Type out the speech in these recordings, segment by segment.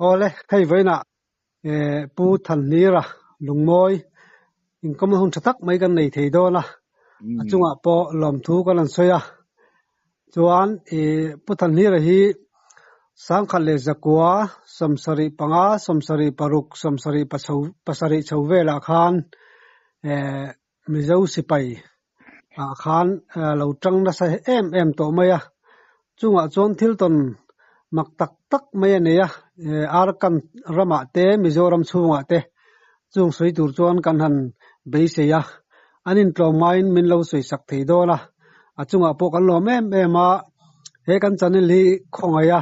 ole thei veina pu than ni ra lungmoi in kom hun thatak mai kan nei thei do la achunga po lom thu kan an soya chuan pu than ni ra hi sangkhat le zakwa samsari panga samsari paruk samsari pasari chawela khan mizo sipai khan lo tang na sa em to maya chunga chon thil ton mak tak mai ania ar kan rama te mizoram chunga te chung soi tur chuan kan han beiseya anin tlomain min lo soi sak thei dola achunga po kan lo mema he kan channel hi khongaya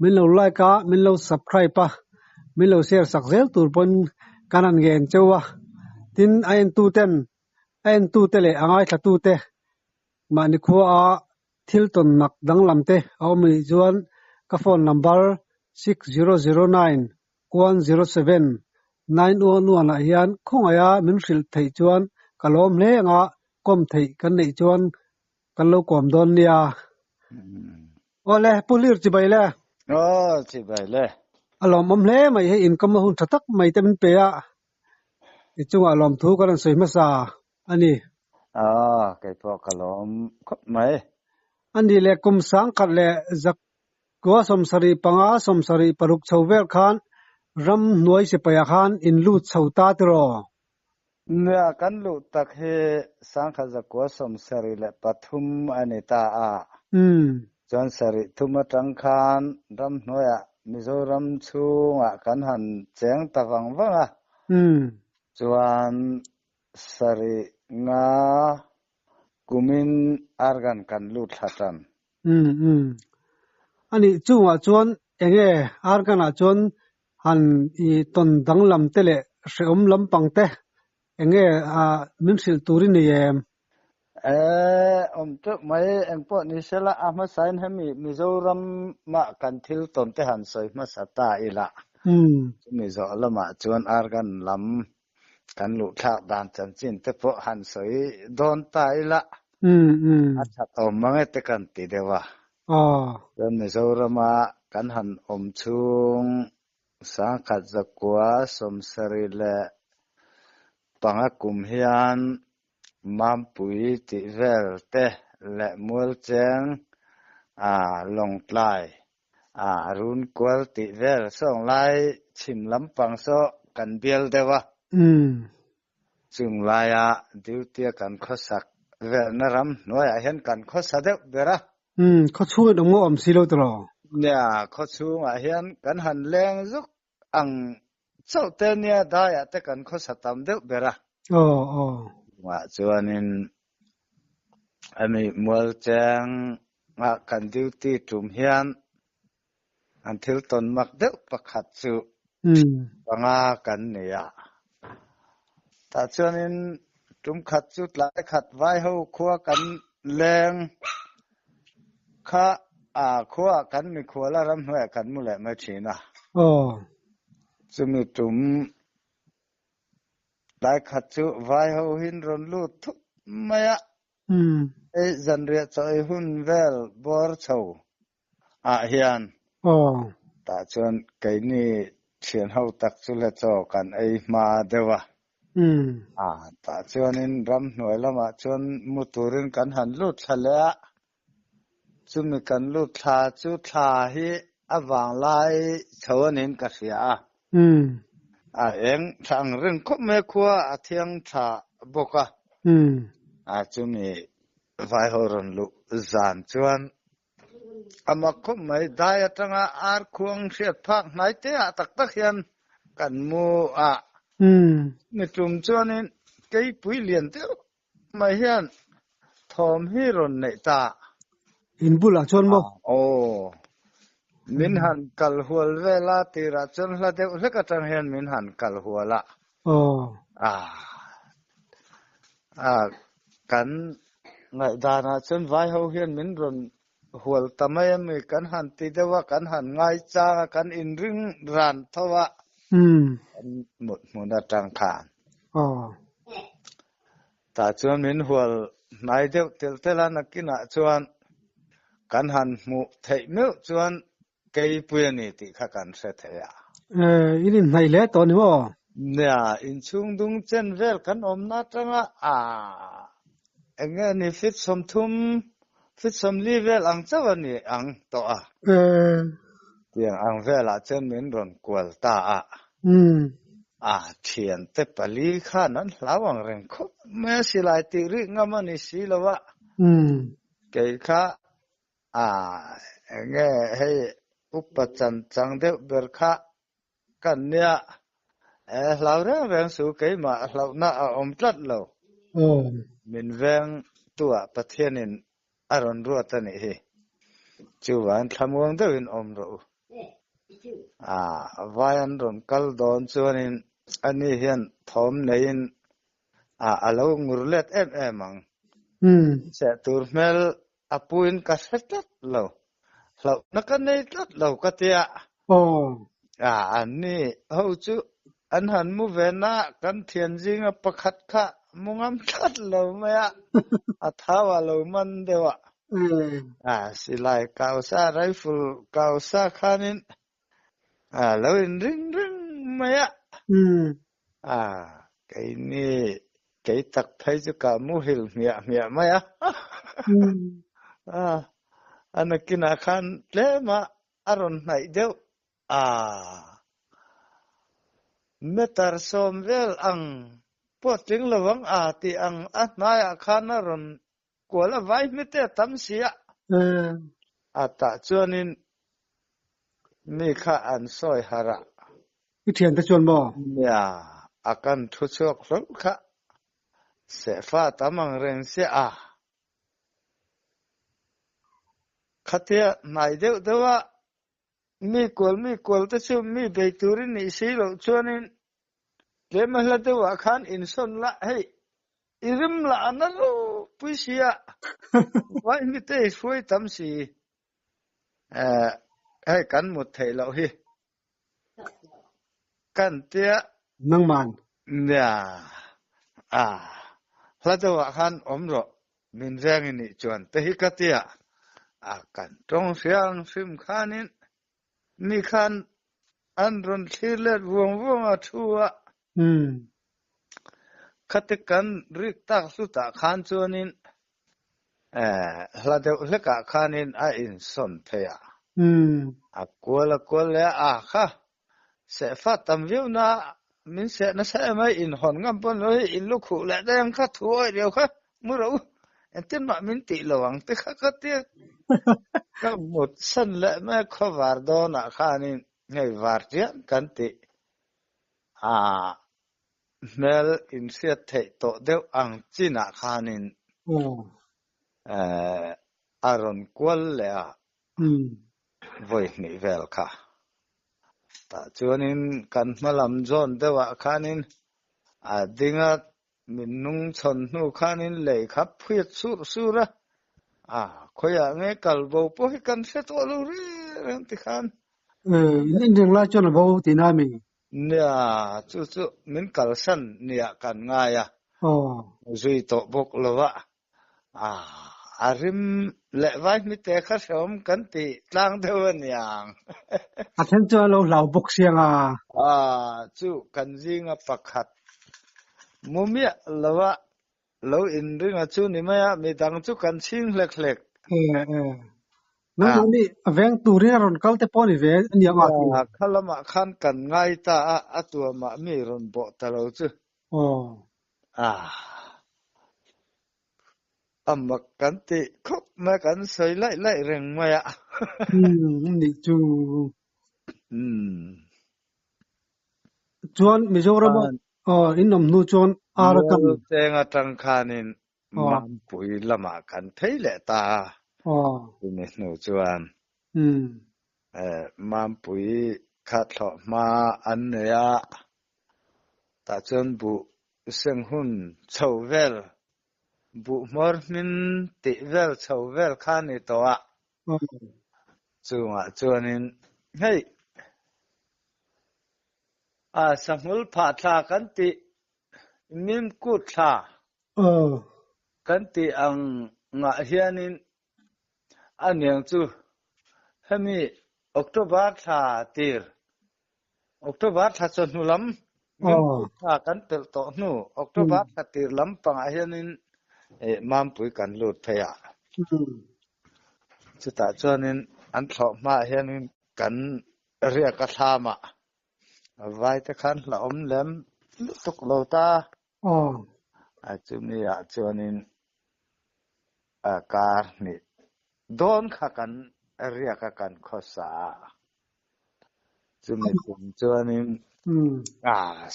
min lo like a min lo subscribe pa min lo share sak zel tur pon kanan gen chowa tin ain tu te le angai tha tu te mani khuwa thil ton nak dang lamte awmi chuan ka phone number 6009 107 911 a hian khongaya min hril thei chuan kalom hle anga kom thei kan nei chuan kan lo kom don nia ole pulir chibaile chibaile alom om hle mai he income hun thatak mai te min pe a ichunga lom thu kan soi ma sa ani cái po kalom khop mai ani le kum sang khat le zak ko somsari panga somsari paruk chawvel khan ram nuai se paya khan in lu chhauta tro nè kan lu tak he sang kha za ko som sari le pathum anita a chon sari thuma tang khan ram noya mizoram chunga kan han cheng tawang wanga chuan sari nga kumin argan kan lu thatan ani chunga chuan enge argana chuan han I ton danglam tele hreom lampang te enge min sil turin ni em to mai engpo ni sela ama sain hemi mizoram ma kan thil ton te han soi ma sata ila mizo lama chuan argan lam kan lu thak dan chan chin te po han soi don ta ila acha to mangai te kan ti dewa dan mizorama kan han om chung sang khat zakwa somsari le pangakum hian mampui ti vel te le mul cheng long tlai run kwal ti vel song lai chim lampang so kan bial dewa chung laya duty kan khosak vel naram noi a hen kan khosa de bera kho chu dong om silo tro nya kho chu a hian kan han leng zuk ang chau te nia da ya te kan khosa tam de bera wa chuanin ami mul chang ma kan duty tum hian an thil ton mak de pakhat chu panga kan nia ta chuanin tum khat chu tlai khat vai ho khua kan leng kha khua kan mi khuala ram hoi kan mu le ma thina chumi tum tlai khat chu vai ho hin ron lu thu maya zanria choi hun vel bor chho hian ta chuan kai ni thian ho tak chu le chaw kan ei ma dewa ta chuanin ram hnuai lama chuan muturin kan han lut thala chumi kan lut tha chu tha hi awang lai chawanin ka sia eng thang ring khop me khua athiang tha boka chumi vai horon lu zan chuan ama khop mai dai atanga ar khuang hriat phak nai te tak tak hian kan mu mi tum chuanin kei pui lian te mai hian thom hi ron nei ta in bula chon mo min han kal hual vela tira chon hla deuh hleka tang hian min han kal huala kan ngai dana chon vai ho hian min ron hual tamai mi kan han ti dewa kan han ngai cha kan in ring ran thowa một muna tang khan ta chuan min hual nai deuh tel tela nakina chuan kan han mu thei meu chuan cây bùi này thì khác cần sẽ thế à in này lẽ to nữa nè in chung dung chân vel kan nát trăng anh nghe ni fit som li vel ang chawa ni ang to tiếng ang vel chân min ron kwal ta thiền te pali kha nan lawang reng kho me silai ti ri ngamani silawa cái kha nghe hay upachan chang de ber kha kan nia lau ra veng su cái mà lau na om tlat lo min veng tua pathianin aron ruatani hi chuan thamuang deuhin om ro vayan ron kal don chuanin ani hian thom nein alo ngurlet em ang se tur mel apuin ka setat lo nakan nei tlat lo ka tia ani ho chu an han mu vena kan thian jinga pakhat kha mungam tlat lo maya athawa lo man dewa silai kausa rifle kausa khanin lo in ring maya cái ni cái tắc thấy cho cả mu hil mía maya anakina khan le ma aron nai deu metar som vel ang poting lawang ti ang atmaya khan aron kola vai mite tamsia ata chuanin mi kha an soi hara cái thiền ta chuan bo ya akan thu chuak ro kha se fa tamang reng se khatia nai deu dewa mi kol ta chu mi be turin ni si lo chuanin le ma la dewa khan in son la hey irim la analo puisia vai mi te foi tam si hey kan một thầy lo hi kan tia nang man nya la dewa khan om ro min reng ni chuan te hi ka tia kan trong siang sim khanin mi khan an ron thilet wong thua khatikan rik tak su ta khan chuanin la deuh hleka khanin a in son theya kwala kha se fa tam viu na min se na sa mai in hon ngam pon loi in lu khu la dang kha thuai reu kha mu ro entin ma min ti lawang te kha ka te ka một sân lệ mai kho var do na khanin ngai var tian kan ti mel in siat thei to deuh ang china khanin aron kwal le voi ni vel kha ta chuanin kan hmalam zon dewa khanin dinga min nung chon nu khanin lei khap phiat sura khoya nge kalbo po hi kan se to lu ri ran ti khan in ding la chuan bo ti na mi nia chu min kal san nia kan nga ya zui to bok lowa arim le vai mi te kha som kan ti tlang dewa niang then cho lo lau bok siang chu kan jinga pakhat mumia lowa lo in ringa chu ni maya mi dang chu kan ching hlek nang ni aveng turin ron kal te poni ve ani anga khalama khan kan ngai ta atua ma mi ron bo talo chu amma kan ti khop ma kan soi lai reng maya ni chu chuan mizoram in nom nu chuan ara kam tenga tang khanin mam pui lama kan theile ta ni nu chuan mam pui khat tho ma an ya ta chuan bu seng hun chho vel bu mor min ti vel chho vel khani to chunga chuanin hei samul pha tha kan ti mim kut tha kan ti ang nga hianin aniang chu hemi October tha tir October tha chon hulam tha kan tel to nu October tha tir lam pang a hianin mam pui kan lut phaya chuta chuanin an thlo ma hianin kan ria ka thlama vai te khan la om lem tuk lo ta a chumi a chuanin a kar ni don kha kan ria ka kan khosa chumi tum chuanin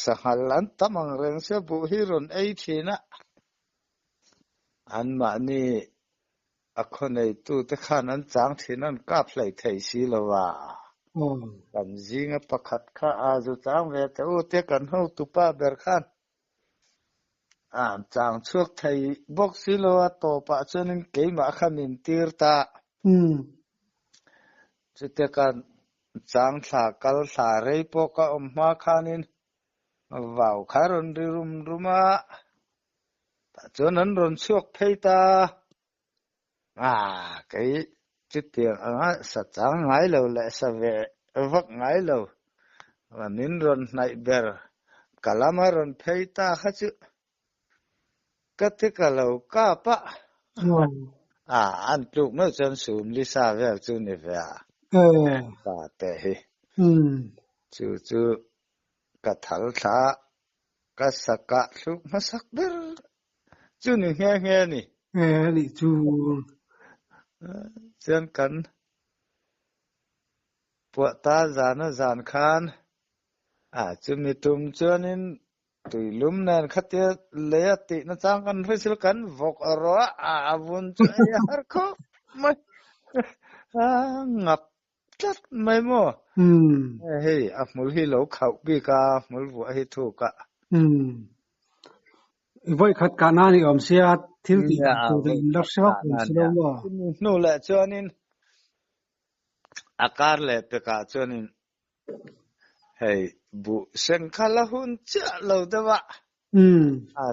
sahalan tamang reng se bu hiron ei thina an ma ni a khonei tu te khan an chang thinan kap hlai thei si lowa kan zinga pakhat kha a zu chang ve te u te kan ho tu pa ber khan chang chuak thei bok si lowa to pa chuanin keima khamin tir ta chute kan chang thla kal thla rei po ka om ma khanin vào kharon ri ruma ta chuan ron chuak phei ta cái tiền sa chang ngai lo le sa ve vak ngai lo và nin ron nai ber kalama ron phei ta kha chu katika lo ka pa an tuk no chan sum li sa ve chu ni ve ta te hi chu ka thal tha ka saka thuk ma sak ber chu ni nghe ni ni chu chân cắn bữa ta giàn khan chứ mi tum chưa nên tùy lúm nên khát tiết lấy tị nó trang căn phải sửa cắn vọc ở đó vun chơi har khó mấy ngập chất mấy mò hey mul hi lâu khẩu bi cả mul vua hi thu cả vậy khát cả na thì xe thiếu gì từ đắp sóc nô lệ cho nên akar le pe ka cho nên hey bu sen khala hun cha lo da wa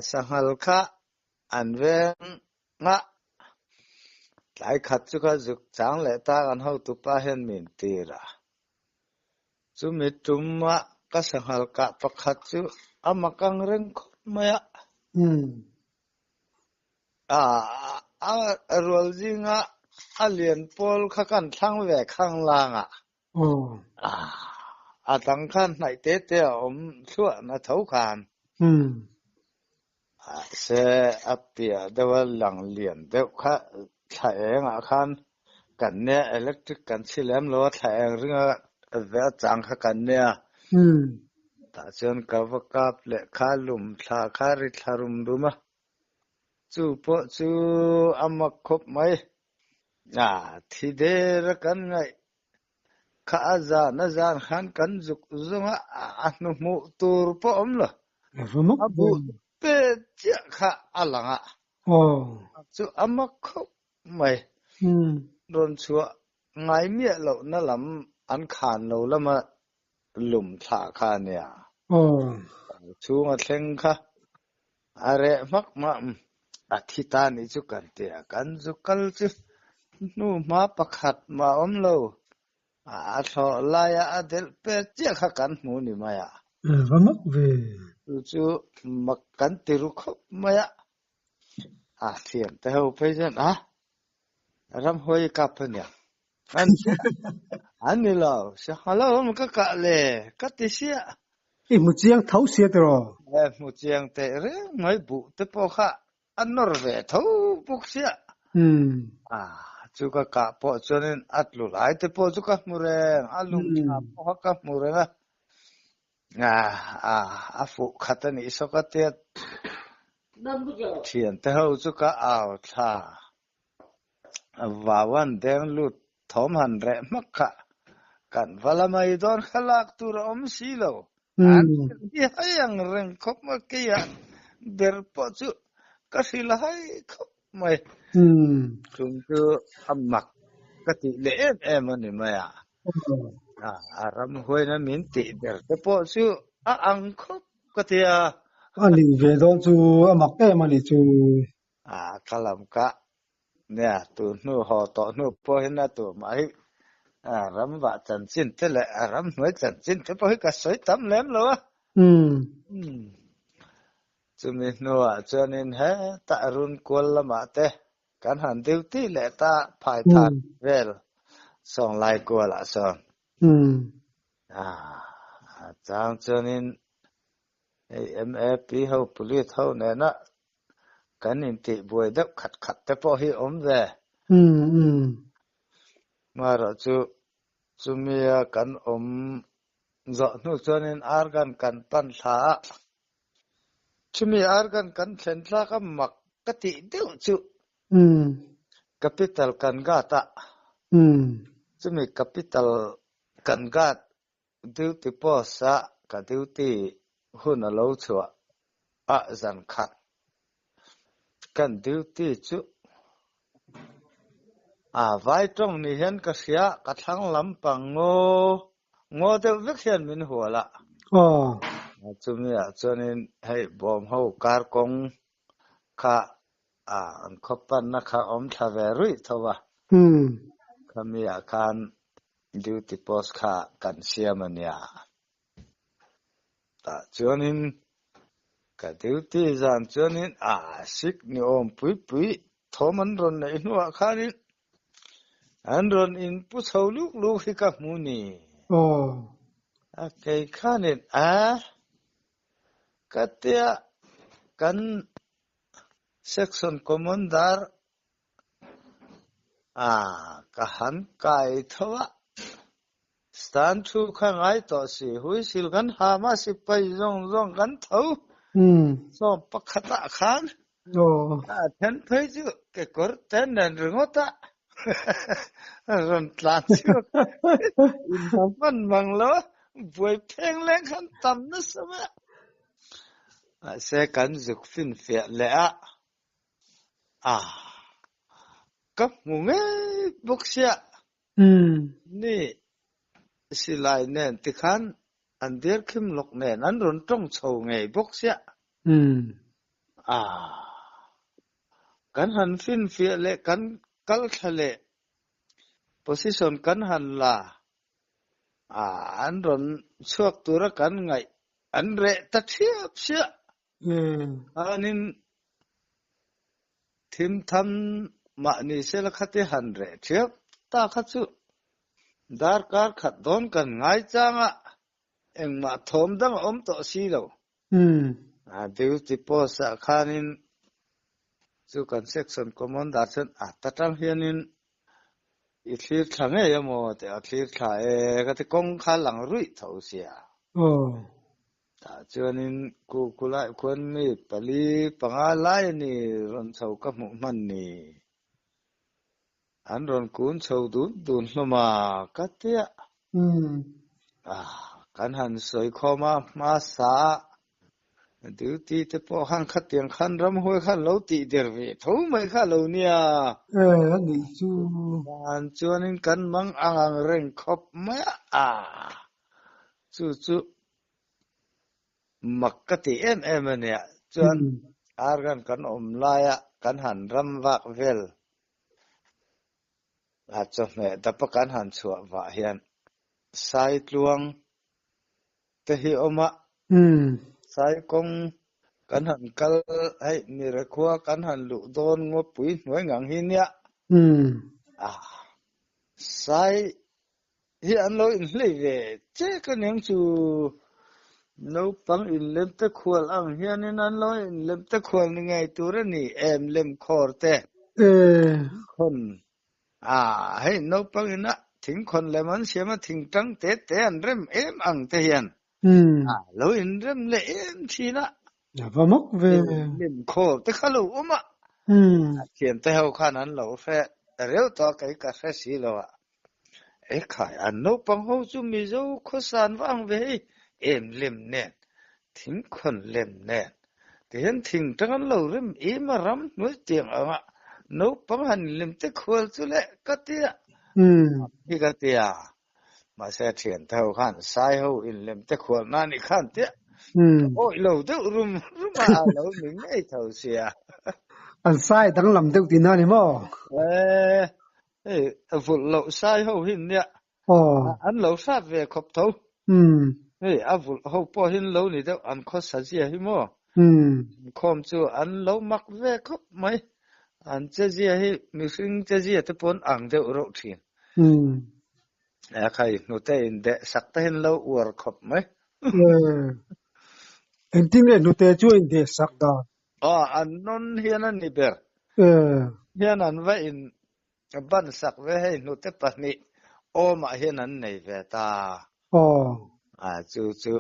sahal kha an ve nga lai khat chu ka juk chang le ta an ho tu pa hen min ti ra chu mi tum ma ka sahal ka pakhat chu amakang reng maya rol zinga alien pol kha kan thang ve khang langa tang khan nai te om thua na thau khan se apia dawal lang lian de kha thaeng khan kan ne electric kan silem lo thaeng ringa ve chang kha kan ne ta chen ka va kap le kha lum thla kha ri tharum duma chu po chu amak khop mai thi de ra kan ngai kha na zan khan kan juk zunga nu mu tur po om lo abu pe cha kha alanga chu amak khop mai don chua ngai mia lo na lam an khan lo lama lum thla kha nia chu nga thleng kha are mak ma athita ni chu kan te kan zu kal chu nu ma pakhat ma om lo tho la ya adel pe che kha kan mu ni ma ya vamak ve chu mak kan ti ru khop ma ya thiam te ho pe jan ram hoi ka pa nya an ni lo sa halo ma ka le ka ti sia mu chiang thau sia te ro mu chiang te re ngai bu te po kha an nor ve thau buk sia chu ka po cho nên atlu lai te po chu ka mureng alum tha po ka murenga afu khatani so ka te thian te ho chu ka aw tha wawan deng lut thom han re makka kan vala mai don khalak tur om silo hi hayang reng khop ma ke ya der po chu ka silai khop mai chúng tôi mặc cái tỷ lệ em này mà ram hoi na min tỷ der te po chu ang khop ka tia ani ve don chu amak te mani chu kalam ka ne tu nu ho to nu po hena tu mai ram vạ chân chín thế lệ ram nuôi chân chín thế bôi cả sấy tắm lém luôn chúng mình nói cho nên hết ta run quên là mà thế kan han duty lệ ta phải thắt về xong lại qua là xong chẳng cho nên em pi hậu police hậu này nè kan in ti buổi đắp khát te po hi về mà rồi chú mi kan dọn nu cho nên argan kan pan tha chú mi argan kan thlen tha ka mak ka ti deu chu capital kan ga ta chú mi capital kan ga deu ti po sa ka deu ti hun a lo chua zan khat kan deu ti chu vai trong ni hian ka sia ka thlang lampang ngo de vek hian min huala chumi cho nên hay bom ho kar kong kha an khopan na kha tha ve rui thowa kami akan duty post kha kan siamania ta cho nên ka duty zan cho nên sik ni pui thoman ron nei nuwa khanin an ron in pu chho luk hi ka muni cái khanin katia kan section commander kahan kai thowa stan thu khangai to si hui sil kan hama si pai zong kan tho so pakhata khan then phei chu ke kor ten nan ringota ron tlan chu in man manglo buai pheng leng khan tam na sama sẽ cần dục phiền phiền lẽ cấp ngủ nghe bốc xạ nè xì lại nè thì khán anh điếc kim lục nè anh run trong sầu ngày bốc xạ cần hành phiền phiền lẽ cần cල් lẽ position cần hành là anh run suốt tuổi cần ngày anh rẽ tắt hiệp xạ anin thim tham ma ni sel khate han re thiep ta khachu dar kar khat don kan ngai changa engma thom dang to si lo deu ti po sa khanin chu kan section commander chen tatam hianin I thlir thange yamo te thlir tha ka te kong kha lang rui thau sia cho nên cô lại quân mi pali panga lai ni ron chau ka mu man ni an ron kun chau dun ma katia kan han soi khoma ma sa duty te po han khat tiang khan ram hoi khan lo ti der ve tho mai kha lo nia ni chu an cho nên kan mang ang reng khop ma chu makati em ne chuan argan kan laya kan han ram wak vel cho me dapa kan han chua wa hian sai tluang te hi oma sai kong kan han kal ai ni ra khwa kan han lu don ngo pui noi ngang hi nia sai hi an lo in le ve che ka neng chu no pang in lem te khwal ang hian in an lo in lem te khwal ni ngai tur ni em lem khor te khon hei no pang in thing khon le man siama thing tang te an rem em ang te hian lo in rem le em thi na va mok ve lem khor te khalo uma thiam te ho khan an lo fe reu to kai ka fe si lo khai an no pang ho chu mi zo kho san wang ve em lem nè thính khuẩn lem nè thì hiện thính trăng lâu rem im mà ram nuôi tiếng ạ nấu băng hành lem tết khuẩn chú lệ cắt tia khi cắt tia mà sẽ thiền theo khan sai hậu in lem tết khuẩn na ni khan tia ôi lâu tết rum mà lâu mình ngay thầu xìa anh sai đang làm tết tin na ni mo phụ lậu sai hậu hình nè an lo sát về khop thâu hey avul ho po hin lo ni deuh an kho sa zia hi mo khom chu an lo mak ve khop mai an che zia hi mihring che zia te pon ang deuh ro thin khai nu te in de sak te hin lo ur khop mai en ting le nu te chu in de sak da an non hian an ni ber hian an va in ban sak ve hei nu te pa ni o ma hian an nei ve ta chu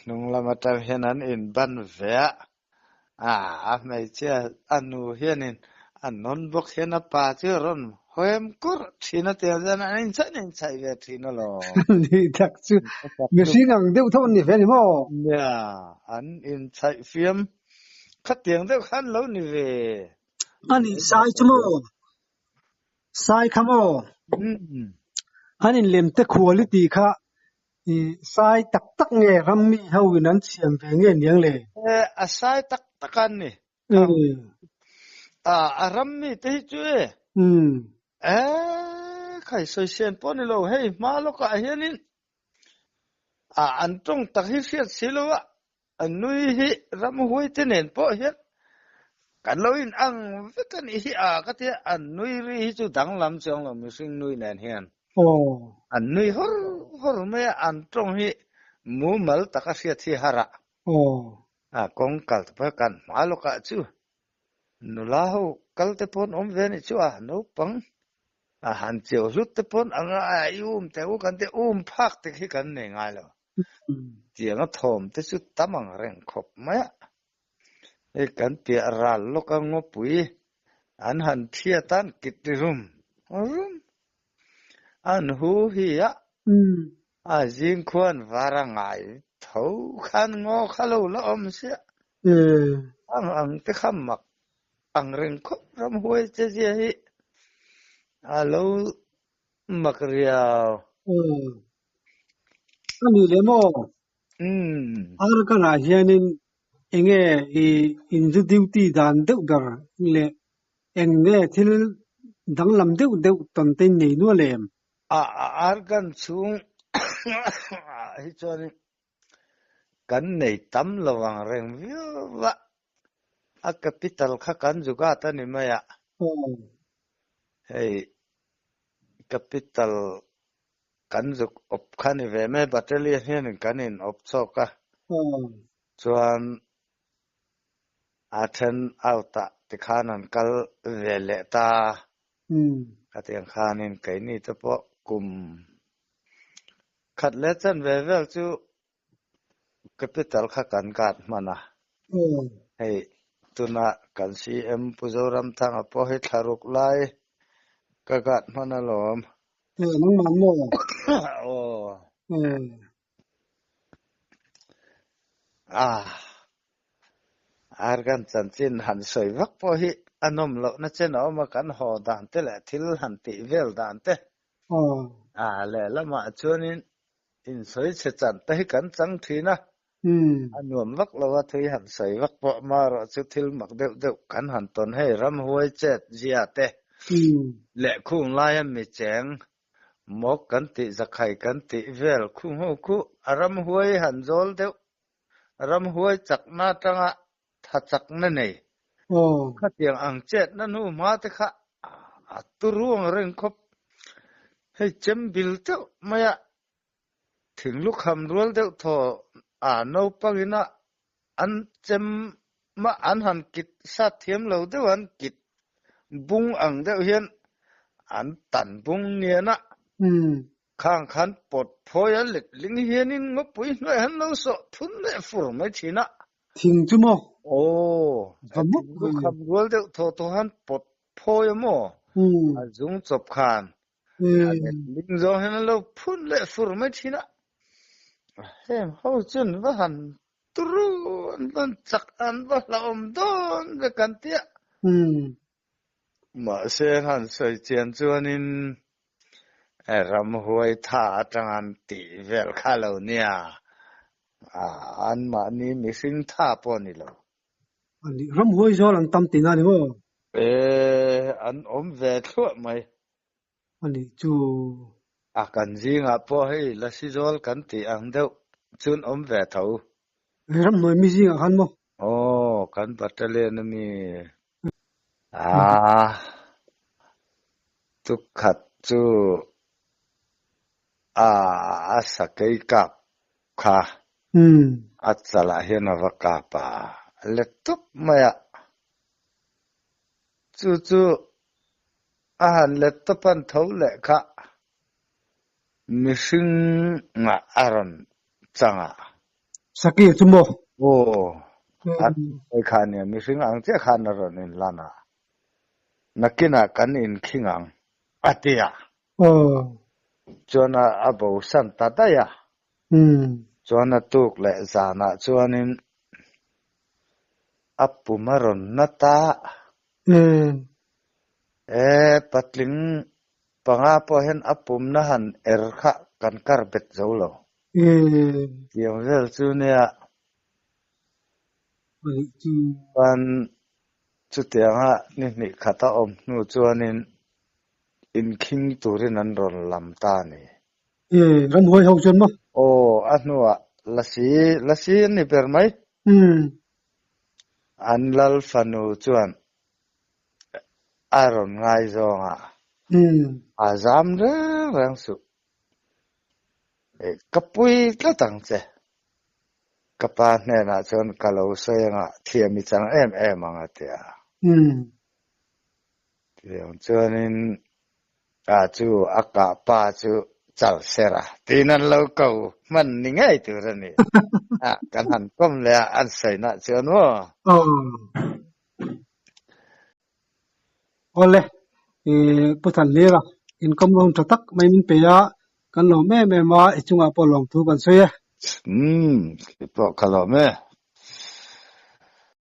nung lama tam hian an in ban ve mai chia anu hian in an non bok hian a pa chu ron hoem kur thina te jan an chai ve thina lo ni tak chu mi sing ang deuh thon ni ve ni mo ya an in chai fiam khat tiang deuh khan lo ni ve ani sai chu mo sai khamo anin lem te quality kha sai tak nge rammi hawin an siam ve nge niang le a sai tak an ni rammi te chu khai soi sen pon ni lo hey ma lo ka hianin an tong tak hi fiat silo an nui hi ram hui te nen po hian kan lo in ang vekan hi ka te an nui ri hi chu dang lam chong lo mi sing nui nen hian an nui hor me an tong hi mu mal taka fiat hi hara kong kal pa kan ma lo ka chu nu la ho kal te pon om ve ni chu no pang han chiều rút te pon anga te u kan te phak te hi kan ne ngai lo tiang a thom te chu tamang reng khop ma e kan pia ral lo ka ngopui an han thia tan kit rum an hu hi jing khuan varangai tho khan ngo khalo lo om se ang te kham mak ang reng khop ram huai che je hi alo makriao ani le mo ar ka na hianin enge in the duty dan deuh dar le eng ne thil dang lam deuh ton te nei no lem ar kan chung hi choni kan nei tam lawang reng viwa a capital kha kan juga ta ni maya hey capital kan juk op khani ve me battalion hian kanin op choka chuan athen auta ti khanan kal vele ta katiang khanin kaini te po kum khat le chan ve vel chu capital kha kan kat mana hey tuna kan cm puzoram thang a po hi tharuk lai ka gat mana lom nang man mo argan chanchin han soi vak po hi anom lo na chen ma kan ho dan te le thil han ti vel dan te le lama chuanin in soi che chan te kan chang thina anuam vak lo wa thui han soi vak po ma ro chu thil mak deuh kan han ton he ram huai chet zia te le khung lai mi cheng mok kan ti zakhai kan ti vel khung ho khu aram huai han zol deuh ram huai chak na tanga tha chak na nei kha tiang ang chet na nu ma te kha turuang reng khop hei chem bil te maya thing lu kham rual deuh tho no pangina an chem ma an han kit sa thiam lo deuh an kit bung ang deuh hian an tan bung niana khang khan pot phoi a lit ling hianin ngopui noi han lo so thun le fur mai thina thing chu mo lu kham rual deuh tho han pot phoi mo a zung chop khan ling zo han lo phun le fur mai thina hem ho chun va han tru an chak an va la om don ve kan tia ma se han soi chen chuanin ram huai tha atang ti vel khalo nia an ma ni mi sing tha po ni lo ani ram huai zo lang tam tin ani mo an om ve thua mai ani chu kan zinga po hei la si zol kan ti ang deuh chun ve tho ram noi mi zinga khan mo kan battalion mi tu khat chu sakai kap kha atsala hian avaka pa letup maya chu han letupan tho le kha mishing nga aron changa saki chumo ai khan ya mishing ang che khan ron in lana nakina kan in khingang atia chona abo san tataya chona tuk le zana chuanin apumaron nata patling panga po hen apum na han erkha kan karbet zolo yang vel chu nia pan chu tianga ni khata om nu chuanin in king turin an ron lam ta ni ram hoi ho chon mo anua lasi ni per mai an lal fanu chuan aron ngai zonga azam rang su kapui tlatang che kapa ne na chon kalo soyanga thiami chang em anga tia tiang chuanin chu aka pa chu chal sera tinan lo ko man ni ngai tu rani kan han kom le an sai na chuan wo ole putan lera in kom long tak mai min pe ya kan lo me ma ichunga po long thu kan soye po kalo me